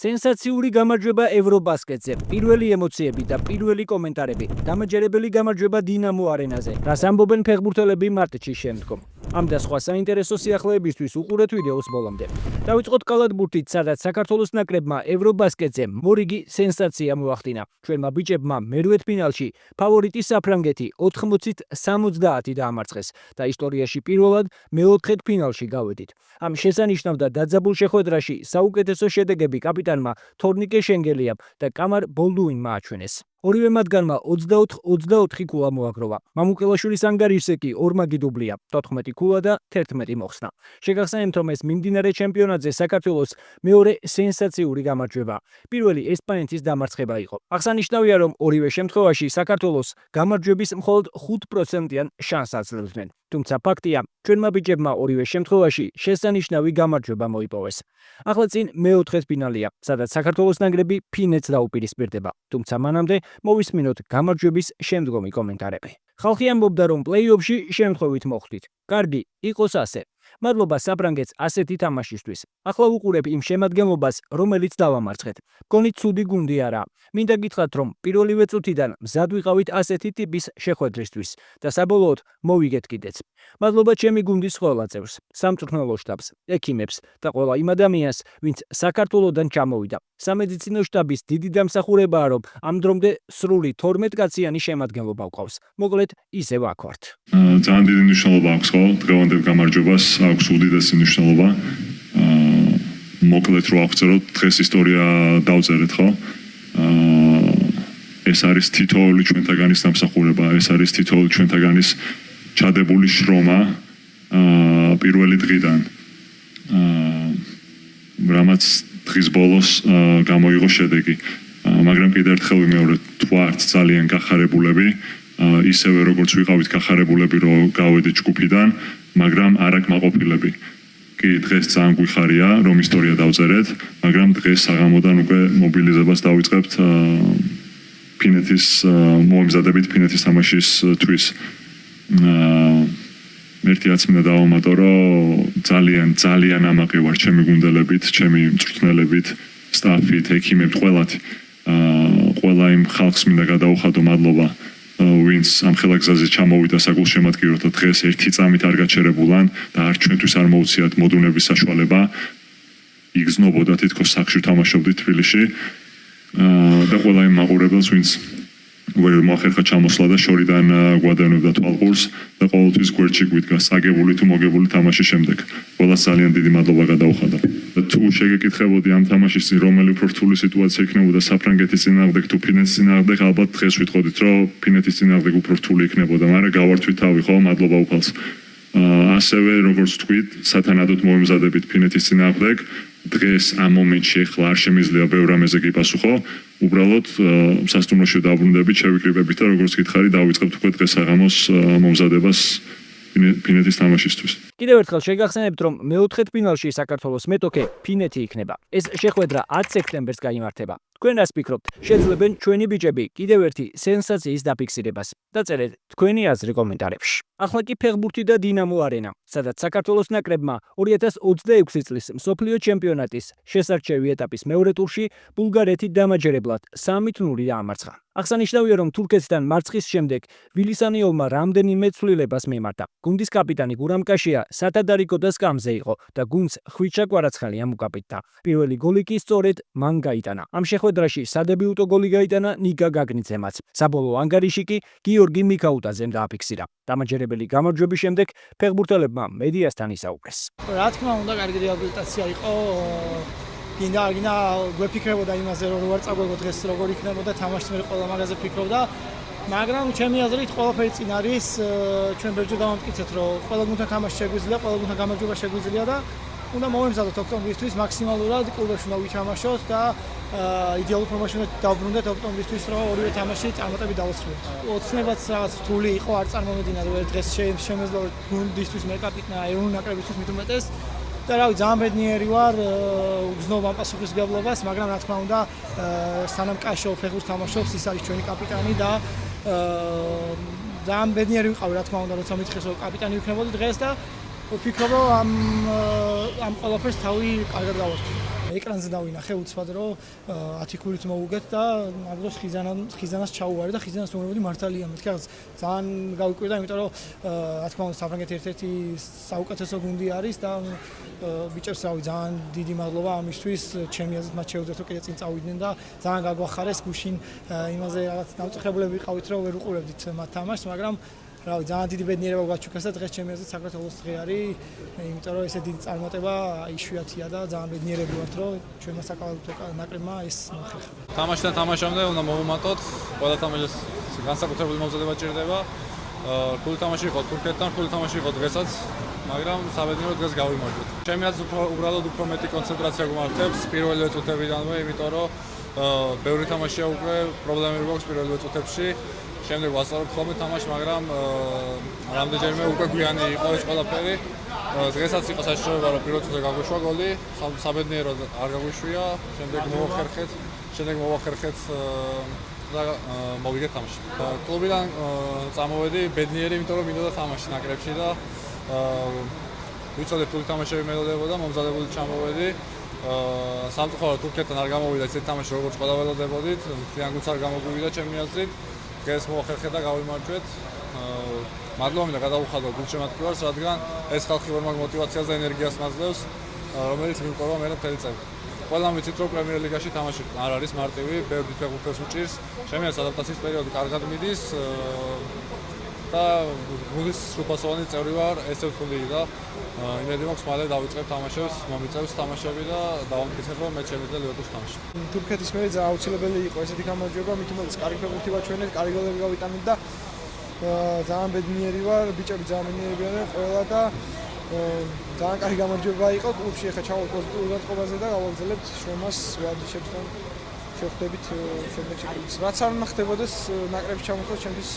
სენსაციური გამარჯვება ევრობასკეტზე. პირველი ემოციები და პირველი კომენტარები. დამაჯერებელი გამარჯვება დინამო არენაზე. რას ამბობენ ფეხბურთელები მატჩის შემდგომ. ამ და სხვა საინტერესო სიახლეებისთვის უყურეთ ვიდეოს ბოლომდე. დავიწყოთ კალათბურთით, სადაც საქართველოს ნაკრებმა ევრობასკეტზე მორიგი სენსაცია მოახდინა. ჩვენმა ბიჭებმა მერვედ ფინალში ფავორიტი საფრანგეთი 80-70 დაამარცხეს და ისტორიაში პირველად მეოთხედ ფინალში გავედით. ამ შესანიშნავ და დაძაბულ შეხვედრაში საუკეთესო შედეგები კაპიტანმა თორნიკე შენგელიამ და კამარ ბოლდუინმა აჩვენეს. ორივე მათგანმა 24 ქულა მოაგროვა. მამუკელაშვილის ანგარიშზე კი ორმაგი დუბლია, 14 ქულა და 11 მოხსნა. შეგახსენებთ, რომ ეს მიმდინარე ჩემპიონატზე საქართველოს მეორე სენსაციური გამარჯვება. პირველი ესპანეთის დამარცხება იყო. აღსანიშნავია, რომ ორივე შემთხვევაში საქართველოს გამარჯვების მხოლოდ 5%-იან შანსს აძლევდნენ. თუმცა ფაქტია, ჩვენმა ბიჭებმა ორივე შემთხვევაში შესანიშნავი გამარჯვება მოიპოვეს. ახლა წინ მეოთხე ფინალია, სადაც საქართველოს ნაკრები ფინეთს დაუპირისპირდება. თუმცა მანამდე მოვისმინოთ გამარჯვების შემდგომი კომენტარები. ხალხი ამბობდა, რომ პლეი-ოფში შემთხვევით მოხვდით. კარგი, იყოს ასე. მადლობა საფრანგეთს ასეთი თამაშისთვის. ახლა ვუყურებ იმ შემადგენლობას, რომელიც დავამარცხეთ. გონით ცუდი გუნდი არა. მინდა გითხრათ, რომ პირველივე წუთიდან მზად ვიყავით ასეთი ტიპის შეხვედრისთვის და საბოლოოდ მოვიგეთ კიდეც. მადლობა ჩემი გუნდის ყველა წევრს, სამწვრთნელო შტაბს, ექიმებს და ყველა იმ ადამიანს, ვინც საქართველოდან ჩამოვიდა. სამედიცინო შტაბის დიდი დამსახურებაა, რომ ამ დრომდე სრული 12 კაციანი შემადგენლობა გვყავს. მოკლედ, ისევ აქ ვართ. ძალიან დიდი მნიშვნელობა აქვს ხო? დღევანდელ გამარჯვებას აქვს უდიდესი მნიშვნელობა. მოკლედ რო აღწეროთ, დღეს ისტორია დავწერეთ ხო? ეს არის თითოეული ჩვენთაგანის დამსახურება, ეს არის თითოეული ჩვენთაგანის ჩადებული შრომა პირველი დღიდან. რამაც დღის ბოლოს გამოიღო შედეგი. მაგრამ კიდევ ერთხელ ვიმეორებ, თუ არც ძალიან გახარებულები, ისევე როგორც ვიყავით გახარებულები, რომ გავედით ჯგუფიდან, მაგრამ არაკმაყოფილები. კი, დღეს ძალიან გვიხარია, რომ ისტორია დავწერეთ, მაგრამ დღეს საღამოდან უკვე მობილიზებას დავიწყებთ ფინეთის მომზადებით ფინეთის თამაშისთვის. ერთიაც მინდა დავამატო, რომ ძალიან ამაყი ვარ ჩემი გუნდელებით, ჩემი მწვრთნელებით, სტაფით, ექიმებით, ყველათ. ყველა იმ ხალხს მინდა გადაუხადო მადლობა, ვინც ამ ხელაგზაზე ჩამოვიდა საგულშემატკივროდ და დღეს ერთი წამით არ გაჩერებულან და არ ჩვენთვის არ მოუციათ მოდუნების საშუალება. იგზნობოდა თითქოს სახში თამაშობდით თბილისში და ყველა იმ მაყურებელს, ვინც ვერ მოახერხა ჩამოსვლა და შორიდან გვადევნებდა თვალყურს და ყოველთვის გვერდში გვიდგა საგებული თუ მოგებული თამაშის შემდეგ. ყველას ძალიან დიდი მადლობა გადაუხადა. და თუ შეგეკითხებოდი ამ თამაშის წინ რომელი უფრო რთული სიტუაცია იქნებოდა საფრანგეთის წინააღმდეგ თუ ფინეთის წინააღმდეგ, ალბათ დღეს ვიტყოდით, რომ ფინეთის წინააღმდეგ უფრო რთული იქნებოდა, მაგრამ გავართვით თავი ხო, მადლობა უფალს. ასევე როგორც თქვით, სათანადოდ მოვიმზადებით ფინეთის წინააღმდეგ. დღეს ამ მომენტში ახლა არ შემიძლია ბევრ რამეზე გიპასუხო. უბრალოდ სასტუმროში დავბრუნდებით, შევიკრიბებით და როგორც გითხარი, დავიწყებთ უკვე დღეს საღამოს მომზადებას ფინეთის თამაშისთვის. კიდევ ერთხელ შეგახსენებთ, რომ მეოთხედ ფინალში საქართველოს მეტოქე ფინეთი იქნება. ეს შეხვედრა 10 სექტემბერს გაიმართება. თქვენ რას ფიქრობთ? შეძლებენ ჩვენი ბიჭები კიდევ ერთი სენსაციის დაფიქსირებას? დაწერეთ თქვენი აზრი კომენტარებში. ახლა კი ფეხბურთი და დინამო არენა, სადაც საქართველოს ნაკრებმა 2026 წლის მსოფლიო ჩემპიონატის შესარჩევი ეტაპის მეორე ტურში ბულგარეთი დამაჯერებლად 3-0 დაამარცხა. აღსანიშნავია, რომ თურქეთთან მარცხის შემდეგ ვილისანიოლმა რამდენიმე ცვლილებას მიმართა. გუნდის კაპიტანი გურამ კაშია სათადარიგო და სკამზე იყო და გუნდს ხვიჩა კვარაცხელი ამუკაპიტდა. პირველი გოლი კი სწორედ მან გაიტანა. ამ შეხვედრაში სადებიუტო გოლი გაიტანა ნიკა გაგნიძემაც. საბოლოო ანგარიში კი გიორგი მიქაუტაძემ დააფიქსირა. დამაჯერებელი გამარჯვების შემდეგ ფეხბურთელებმა მედიასთან ისაუბრეს. რა თქმა უნდა, კარგი რეაბილიტაცია იყო. გინდა გვეფიქრებოდა იმაზე, რომ ვარ წაგვეგო დღეს როგორ იქნებოდა თამაში, მე ყველა მაგაზე ფიქრობდა. მაგრამ ჩემი აზრით ყველაფერი წინ არის. ჩვენ ბერჯერ დავამტკიცეთ, რომ ყველა გუნდთან თამაში შეგვიძლია, ყველა გუნდთან გამარჯვება შეგვიძლია და უნდა მოვემზადოთ ოქტომბრისთვის მაქსიმალურად კლუბებში უნდა ვიჩამაშოთ და იდეალურ ფორმაში უნდა დავბრუნდეთ ოქტომბრისთვის, რომ ორივე თამაში წარმატებით დავასრულოთ. ოცნებაც რაღაც რთული იყო, არ წარმომედინა, რომ დღეს შემეძლო გუნდისთვის მეკაპიტნა, ეროვნული ნაკრებისთვის მით უმეტეს. და რავი, ძალიან ბედნიერი ვარ, უგზნობ ამ პასუხისმგებლობას, მაგრამ რა თქმა უნდა, სანამ კაშო ფეხბურთს თამაშობს, ის არის ჩვენი კაპიტანი და ძალიან ბედნიერი ვიყავი, რა თქმა უნდა, როცა მითხრეს, რომ კაპიტანი ვიქნებოდი დღეს და ვფიქრობ, რომ ამ ყველაფერს თავი კარგად გავარკვევ. ეკრანზე დავინახე უცბად რომ 10 ქულით მოვუგეთ და მაგ დროს ხიზანას ჩაუვარე და ხიზანას უნებოდი მართალია მეთქი რაღაც ძალიან გავიკვირდა იმიტომ რომ რა თქმა უნდა საფრანგეთი ერთ-ერთი საუკეთესო გუნდი არის და ბიჭებს რავი ძალიან დიდი მადლობა ამისთვის ჩემი აზრით მათ შეუძლიათ რომ კიდე წინ წავიდნენ და ძალიან გაგვახარეს გუშინ იმაზე რაღაც დამწუხრებულები ვიყავით რომ ვერ უყურებდით მათ თამაშს მაგრამ რავი ძალიან დიდი ბედნიერება გვაჩუქეს და დღეს ჩემი აზრით საქართველოს დღე არის იმიტომ რომ ესე დიდი წარმატება იშვიათია და ძალიან ბედნიერები ვართ რომ ჩვენმა საკალათბურთო ნაკრებმა ეს მოახერხა თამაშიდან თამაშამდე უნდა მოვუმატოთ ყველა თამაშის განსაკუთრებული მომზადება ჭირდება ხუთი თამაში იყო თურქეთთან ხუთი თამაში იყო დღესაც მაგრამ საბედნიეროდ დღეს გავიმარჯვეთ ჩემი აზრით უბრალოდ უფრო მეტი კონცენტრაცია გვმართებს პირველივე წუთებიდანვე იმიტომ რომ ბევრი თამაშია უკვე პრობლემები გვაქვს პირველივე წუთებში შემდეგ ვასწავლობთ ხოლმე თამაშს მაგრამ რამდენჯერმე უკვე გვიანი იყო ეს ყველაფერი დღესაც იყო საშიშროება რომ პირველ წუთზე გაგვიშვა გოლი საბედნიეროდ არ გაგვიშვია შემდეგ მოვახერხეთ და მოვიგეთ თამაში კლუბიდან წამოვედი ბედნიერი იმიტომ რომ მინდოდა თამაში ნაკრებში და ვიცოდი თუ თამაშები მელოდებოდა მომზადებული ჩამოვედი სამწუხაროდ თურქეთთან არ გამოვიდა ესეთი თამაში როგორც ყველა ველოდებოდით ძალიან გულს არ გამოგვივიდა ჩემი აზრით დღეს მოვახერხეთ და გავიმარჯვეთ მადლობა მინდა გადავუხადო გულშემატკივარს რადგან ეს ხალხი ვერ მაგ მოტივაციას და ენერგიას მაძლევს რომელიც მივყოლა მე მთელი წელი ყველამ ვიცით რომ პრემიერ ლიგაში თამაში არ არის მარტივი ბევრი ფეხბურთელს უჭირს ჩემი აზრით ადაპტაციის პერიოდი კარგად მიდის და გუნდის სრულფასოვანი წევრი ვარ ესე ვთვლი და იმედი მაქვს მალე დავიწყებ თამაშებს მომიწევს თამაშები და დავამტკიცებ რომ მე შემიძლია ლივერპულს თამაში თურქეთის მე ძალიან აუცილებელი იყო ესეთი გამარჯვება მით უმეტეს კარგი ფეხბურთი ვაჩვენეთ კარგი გოლები გავიტანეთ და ძალიან ბედნიერი ვარ ბიჭები ძალიან ბედნიერები არიან ყველა და ძალიან კარგი გამარჯვება იყო კლუბში ახლა ჩავართ პოზიტიურ განწყობაზე და გავაგრძელებთ შრომას ვადიშებს და შევხვდებით შემდეგში რაც არ ხდებოდეს ნაკრებში ჩამოსვლა ჩემთვის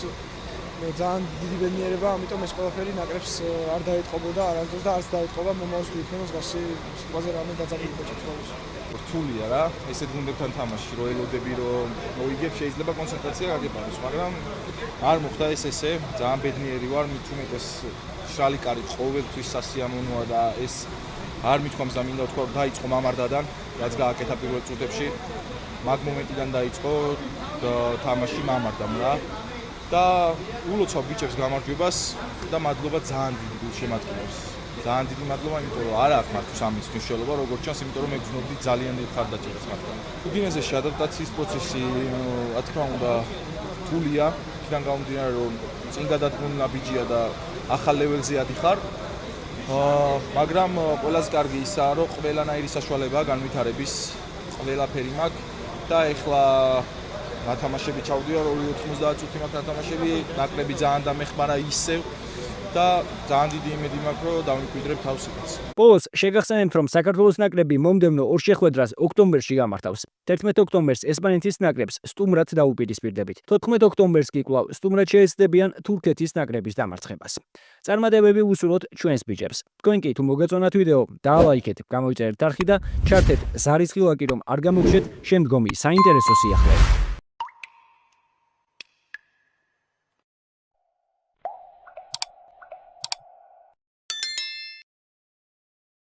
ძალიან დიდი ბედნიერება ამიტომ ეს ყველაფერი ნაკრებს არ დაეთყობოდა არასდროს და არც დაეთყობა მომავალში იქნება მსგავსი სიტუაციაზე რამე დაძაბულობა ჩათვალეს რთულია რა ესეთ გუნდებთან თამაში რო ელოდები რომ მოიგებ შეიძლება კონცენტრაცია გაგებაროს მაგრამ არ მოხდა ეს ესე ძალიან ბედნიერი ვარ მით უმეტეს შრალი კარი ყოველთვის სასიამოვნოა და ეს არ მithქვამს და მინდა ვთქვა რომ დაიწყო მამარდადან რაც გააკეთა პირველ წუთებში მაგ მომენტიდან დაიწყო თამაში მამარდამ რა და ულოცავ ბიჭებს გამარჯვებას და მადლობა ძალიან დიდი გულშემატკივრებს ძალიან დიდი მადლობა იმიტომ რომ არ აქვს მათთვის ამის მნიშვნელობა როგორც ჩანს იმიტომ რომ მე გძნობდი ძალიან დიდ ხარდაჭერას მათგან უდინეზეში ადაპტაციის პროცესი რა თქმა უნდა რთულია იქიდან გამომდინარე რომ წინ გადადგმული ნაბიჯია და ახალ ლეველზე ადიხარ მაგრამ ყველაზე კარგი ისაა რომ ყველანაირი საშუალებაა განვითარების ყველაფერი მაქვს და ეხლა ნათამაშები ჩავდივარ 2-90 წუთი მაქვს ნათამაშები ნაკრები ძალიან დამეხმარა ისევ და ძალიან დიდი იმედი მაქვს რომ დავიმკვიდრებ თავს იქაც. Polls შეგახსენებთ რომ საქართველოს ნაკრები მომდევნო ორ შეხვედრას ოქტომბერში გამართავს. 11 ოქტომბერს ესპანეთის ნაკრებს სტუმრად დაუპირისპირდებით. 14 ოქტომბერს კი კვლავ სტუმრად შეეცდებიან თურქეთის ნაკრების დამარცხებას. წარმატებები უსურვოთ ჩვენს ბიჭებს. თქვენ კი თუ მოგეწონათ ვიდეო, დაალაიქეთ, გამოიწერეთ არხი და ჩართეთ ზარისხილაკი რომ არ გამოგშეთ შემდგომი საინტერესო სიახლეები.